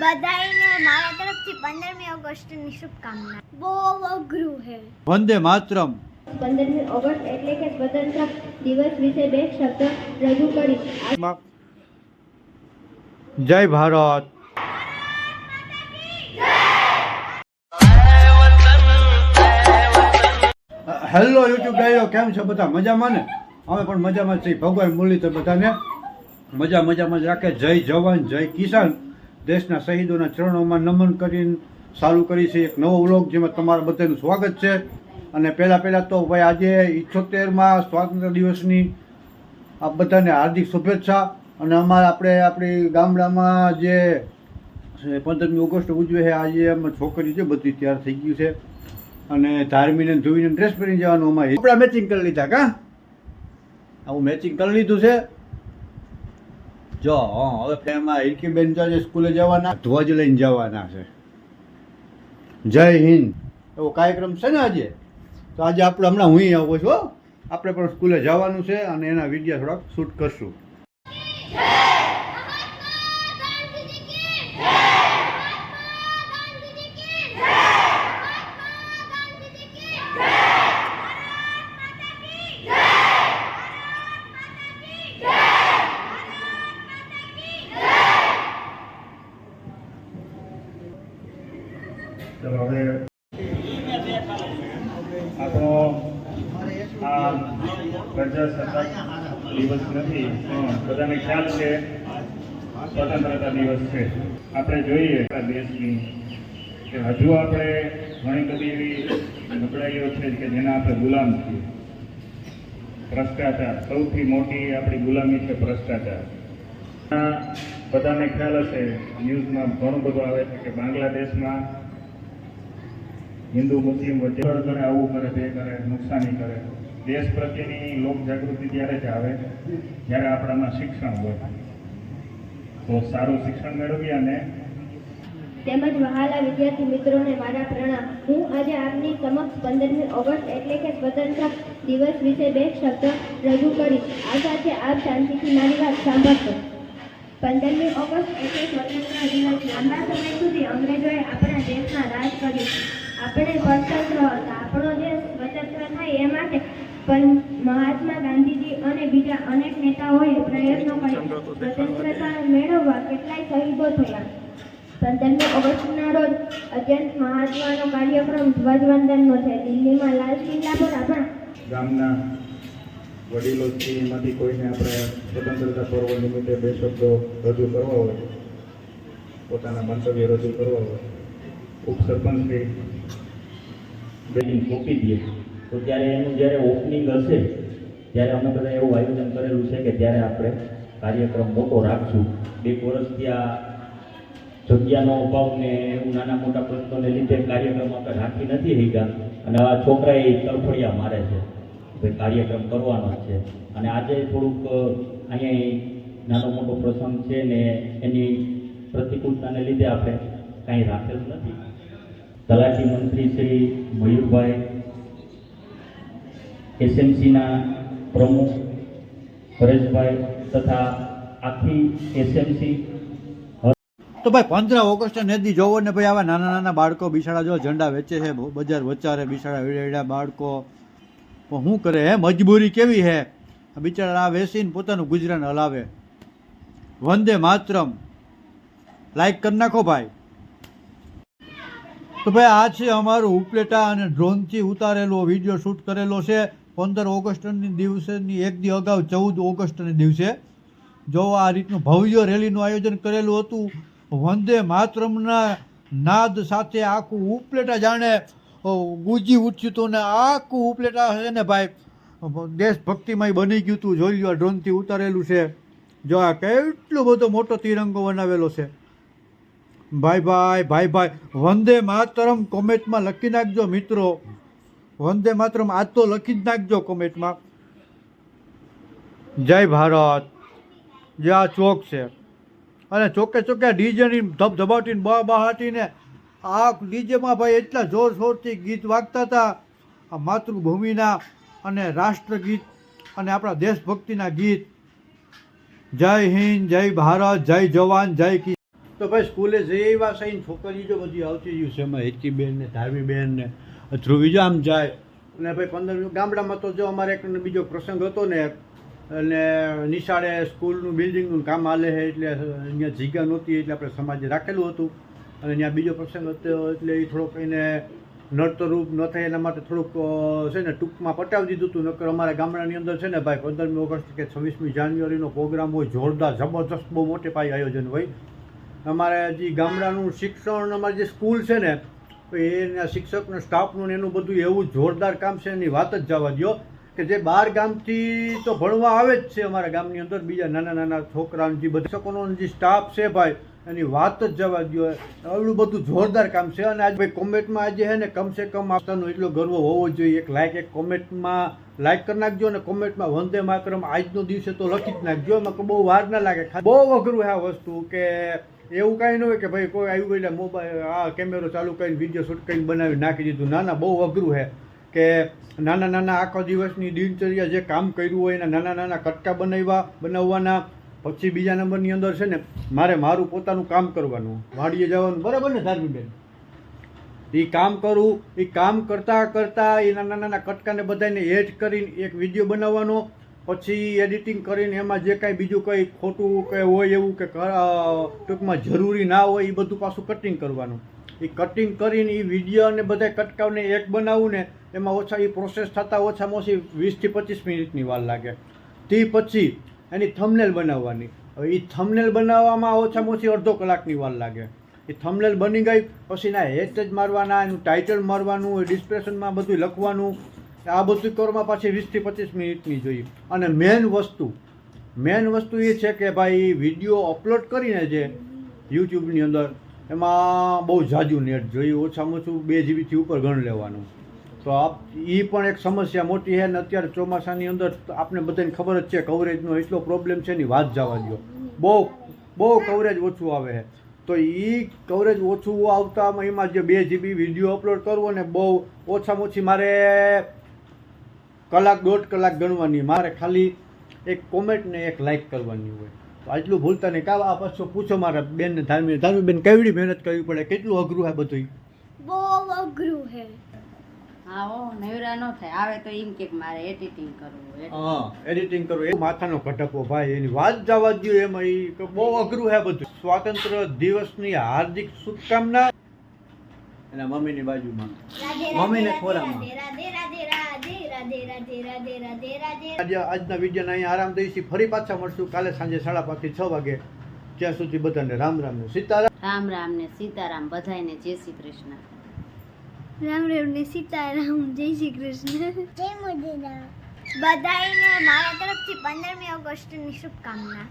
બધાને મારા તરફથી 15મી ઓગસ્ટની શુભકામના. બહુ અઘરું છે. વંદે માતરમ. 15મી ઓગસ્ટ એટલે કે સ્વતંત્ર દિવસ વિશે બે શબ્દ રજૂ કરીશ. જય ભારત. હેલો યુટ્યુબ ડાયરો, કેમ છો બધા? મજામાં ને? અમે પણ મજામાં છીએ. ભગવાન મુરલી તો બધાને મજામાં જ રાખે. જય જવાન જય કિસાન. દેશના શહીદોના ચરણોમાં નમન કરીને ચાલુ કરી છે એક નવો વ્લોગ, જેમાં તમારા બધાનું સ્વાગત છે. અને પહેલાં તો ભાઈ આજે 78માં સ્વાતંત્ર્ય દિવસની આપ બધાને હાર્દિક શુભેચ્છા. અને આપણી ગામડામાં જે 15મી ઓગસ્ટ ઉજવે છે, આજે અમે છોકરી છે બધી તૈયાર થઈ ગયું છે. અને ધાર્મીને ધોઈને ડ્રેસ પહેરી જવાનું. અમારે કપડા મેચિંગ કરી લીધા. આવું મેચિંગ કરી લીધું છે. જો હવે એમાં હિરકીબેન જે સ્કૂલે જવાના, ધ્વજ લઈને જવાના છે. જય હિન્દ એવો કાર્યક્રમ છે ને આજે. તો આજે આપણે હમણાં હું આવું છું. આપણે પણ સ્કૂલે જવાનું છે અને એના વિડીયો થોડાક શૂટ કરશું. ચલો હવે આપણો આ પ્રજાસત્તાક દિવસ નથી, બધાને ખ્યાલ છે સ્વતંત્રતા દિવસ છે. આપણે જોઈએ દેશની કે હજુ આપણે ઘણી બધી એવી નબળાઈઓ છે કે જેના આપણે ગુલામ છીએ. ભ્રષ્ટાચાર, સૌથી મોટી આપણી ગુલામી છે ભ્રષ્ટાચાર. બધાને ખ્યાલ હશે, ન્યૂઝમાં ઘણું બધું આવે છે કે બાંગ્લાદેશમાં હિન્દુ મુસ્લિમ વચ્ચે કરે, આવું કરે, તે કરે, નુકસાની કરે. દેશ પ્રત્યેની લોક જાગૃતિ ત્યારે જ આવે જ્યારે આપણામાં શિક્ષણ હોય. તો સારું શિક્ષણ મેળવી અને તેમજ વહાલા વિદ્યાર્થી મિત્રોને મારા પ્રણામ. હું આજે આપની સમક્ષ 15મી ઓગસ્ટ એટલે કે સ્વતંત્ર દિવસ વિશે બે શબ્દ રજૂ કરીશ. આશા છે આપ શાંતિથી મારી વાત સાંભળશો. 15મી ઓગસ્ટ એટલે સ્વતંત્ર દિવસ. લાંબા સમય સુધી અંગ્રેજોએ આપણા દેશમાં રાજ કર્યું. આપણે સ્વતંત્ર હતા. આપણો દેશ સ્વતંત્ર થાય એ માટે પણ મહાત્મા ગાંધીજી અને બીજા અનેક નેતાઓએ પ્રયત્નો કર્યા. સ્વતંત્રતા મેળવવા કેટલાય શહીદો થયા. 15મી ઓગસ્ટના રોજ અત્યંત મહત્વનો કાર્યક્રમ ધ્વજવંદનનો છે. દિલ્હીમાં લાલ કિલ્લા પર આપણા ગામના વડીલો છે, એમાંથી કોઈને આપણે સ્વતંત્રતા પર્વ નિમિત્તે બે શબ્દો રજૂ કરવા હોય, પોતાના મંતવ્ય રજૂ કરવા હોય, ઉપસરપંચશ્રી બિલ્ડિંગ સોંપી દઈએ તો ત્યારે એનું જ્યારે ઓપનિંગ હશે ત્યારે અમે બધા એવું આયોજન કરેલું છે કે ત્યારે આપણે કાર્યક્રમ મોટો રાખશું. 2 વર્ષથી આ જગ્યાનો અભાવ ને એવું નાના મોટા પ્રશ્નોને લીધે કાર્યક્રમ આપણે રાખી નથી શક્યા. અને આ છોકરાએ તરફડિયા મારે છે ભાઈ કાર્યક્રમ કરવાનો જ છે. અને આજે થોડુંક અહીંયા નાનો મોટો પ્રસંગ છે ને એની પ્રતિકૂળતાને લીધે આપણે કાંઈ રાખેલ નથી. તલાટી મંત્રી શ્રી મયુરભાઈ, એસએમસીના પ્રમુખ પરેશભાઈ તથા આખી એસએમસી. તો ભાઈ 15 ઓગસ્ટે નેદી જોવો ને ભાઈ, આવા નાના બાળકો બિચારા જો ઝંડા વેચે છે બજાર વચારે. બિચારા વેડા બાળકો શું કરે હે? મજબૂરી કેવી હે? બિચારા આ વેચીને પોતાનું ગુજરાન હલાવે. વંદે માતરમ. લાઈક કરી નાખો ભાઈ. તો ભાઈ આ છે અમારું ઉપલેટા અને ડ્રોનથી ઉતારેલો વિડીયો શૂટ કરેલો છે 15 ઓગસ્ટની દિવસની એક દી અગાઉ 14 ઓગસ્ટના દિવસે. જો આ રીતનું ભવ્ય રેલીનું આયોજન કરેલું હતું. વંદે માતરમના નાદ સાથે આખું ઉપલેટા જાણે ગુંજી ઉઠ્યું હતું. ને આખું ઉપલેટા છે ને ભાઈ દેશભક્તિમય બની ગયું હતું. જોઈ લો, ડ્રોનથી ઉતારેલું છે. જો આ કેટલો બધો મોટો તિરંગો બનાવેલો છે. ભાઈ વંદે માતરમ કોમેન્ટમાં લખી નાખજો મિત્રો. વંદે માતરમ આજ તો લખી જ નાખજો કોમેન્ટમાં. જય ભારત. જે આ ચોક છે અને ચોકે ડીજેની ધબધબાટીને બહાટીને આ ડીજેમાં ભાઈ એટલા જોરશોરથી ગીત વાગતા હતા. આ માતૃભૂમિના અને રાષ્ટ્રગીત અને આપણા દેશભક્તિના ગીત. જય હિન્દ, જય ભારત, જય જવાન, જય કિસાન. તો ભાઈ સ્કૂલે જઈ એવા સહીને છોકરીઓ જો બધી આવતી રહ્યું છે એમાં હેચીબેન ને ધારવીબેન ને ધ્રુવી જો આમ જાય અને ભાઈ 15 ગામડામાં તો જો અમારે એક બીજો પ્રસંગ હતો ને અને નિશાળે સ્કૂલનું બિલ્ડિંગનું કામ હાલે છે એટલે અહીંયા જગ્યા નહોતી એટલે આપણે સમાજે રાખેલું હતું અને ત્યાં બીજો પ્રસંગ હતો એટલે એ થોડોક એને નડતરરૂપ ન થાય એના માટે થોડુંક છે ને ટૂંકમાં પટાવી દીધું હતું. નકર અમારા ગામડાની અંદર છે ને ભાઈ 15મી ઓગસ્ટ કે 26મી જાન્યુઆરીનો પ્રોગ્રામ હોય જોરદાર જબરજસ્ત બહુ મોટે પાયે આયોજન હોય. અમારે જે ગામડાનું શિક્ષણ અમારી જે સ્કૂલ છે ને એના શિક્ષકનું સ્ટાફનું એનું બધું એવું જોરદાર કામ છે એની વાત જ જવા દો કે જે 12 ગામથી તો ભણવા આવે જ છે અમારા ગામની અંદર બીજા નાના નાના છોકરાનું જે બધા શિક્ષકોનો જે સ્ટાફ છે ભાઈ એની વાત જ જવા દો. એટલું બધું જોરદાર કામ છે અને આજ ભાઈ કોમેન્ટમાં આજે છે ને કમસે કમ આપવાનો એટલો ગર્વ હોવો જોઈએ. એક કોમેન્ટમાં લાઈક કરી નાખજો અને કોમેન્ટમાં વંદે માતરમ આજનો દિવસે તો લખી જ નાખજો. એમાં બહુ વાર ના લાગે. બહુ અઘરું છે આ વસ્તુ કે એવું કાંઈ ન હોય કે ભાઈ કોઈ આવ્યું એટલે મોબાઈલ આ કેમેરો ચાલુ કરીને વિડીયો શૂટ કરીને બનાવી નાખી દીધું. ના બહુ અઘરું છે કે નાના નાના આખો દિવસની દિનચર્યા જે કામ કર્યું હોય એના નાના નાના કટકા બનાવવાના. પછી બીજા નંબરની અંદર છે ને મારું પોતાનું કામ કરવાનું, વાડીએ જવાનું, બરાબર ને ધાર્મીબેન? એ કામ કરું, એ કામ કરતાં કરતાં એ નાના નાના કટકાને બધાને એડ કરીને એક વિડીયો બનાવવાનો, પછી એડિટિંગ કરીને એમાં જે કાંઈ બીજું કંઈ ખોટું કંઈ હોય એવું કે ટૂંકમાં જરૂરી ના હોય એ બધું પાછું કટિંગ કરવાનું. એ કટિંગ કરીને એ વિડીયો અને બધા કટકાવને એક બનાવું ને એમાં ઓછા એ પ્રોસેસ થતાં ઓછામાં ઓછી 20 થી 25 મિનિટની વાર લાગે. તે પછી એની થંબનેલ બનાવવાની. હવે એ થંબનેલ બનાવવામાં ઓછામાં ઓછી અડધો કલાકની વાર લાગે. એ થંબનેલ બની ગઈ પછી એના હેશટેગ મારવાના, એનું ટાઇટલ મારવાનું, ડિસ્ક્રિપ્શનમાં બધું લખવાનું, આ બધું કરવામાં પાછી 20 થી 25 મિનિટની જોઈએ. અને મેન વસ્તુ એ છે કે ભાઈ વિડીયો અપલોડ કરીને જે યુટ્યુબની અંદર એમાં બહુ જાજુ નેટ જોઈએ, ઓછામાં ઓછું 2 GB થી ઉપર ગણ લેવાનું. તો એ પણ એક સમસ્યા મોટી છે. ને અત્યારે ચોમાસાની અંદર આપણે બધાને ખબર જ છે કવરેજનો એટલો પ્રોબ્લેમ છે એની વાત જવા દો. બહુ કવરેજ ઓછું આવે છે. તો એ કવરેજ ઓછું આવતામાં એમાં જે 2 GB વિડીયો અપલોડ કરવો ને બહુ ઓછામાં ઓછી મારે 1-1.5 કલાક ગણવાની, મારે ખાલી એક કોમેન્ટ ને એક લાઇક કરવાની હોય. તો આટલું ભૂલતા નહીં. કાં આ પાછું પૂછો મારા બેનને ધાર્મીબેન કેવડી મહેનત કરવી પડે, કેટલું અઘરું છે બધું? બહુ અઘરું છે. હા ઓ નવરા ન થાય આવે તો એમ કે મારે એડિટિંગ કરવું. હા એડિટિંગ કરવું એ માથાનો કટકો ભાઈ, એની વાત જવા દો. એમાં એ બહુ અઘરું છે બધું. સ્વાતંત્ર્ય દિવસની હાર્દિક શુભકામના. એના મમ્મીની બાજુમાં મમ્મીને ખોરામાં આજના વિડીયોને અહીંયા આરામ દઈશું. ફરી પાછા મળશું કાલે સાંજે 5:30 થી 6 વાગે. ત્યાં સુધી બધાને રામ રામ ને સીતારામ. રામ રામ ને સીતારામ બધાને જય શ્રી કૃષ્ણ. રામ રામ ને સીતારામ, જય શ્રી કૃષ્ણ, જય મોદીરામ. બધાને મારા તરફથી 15મી ઓગસ્ટની શુભકામના.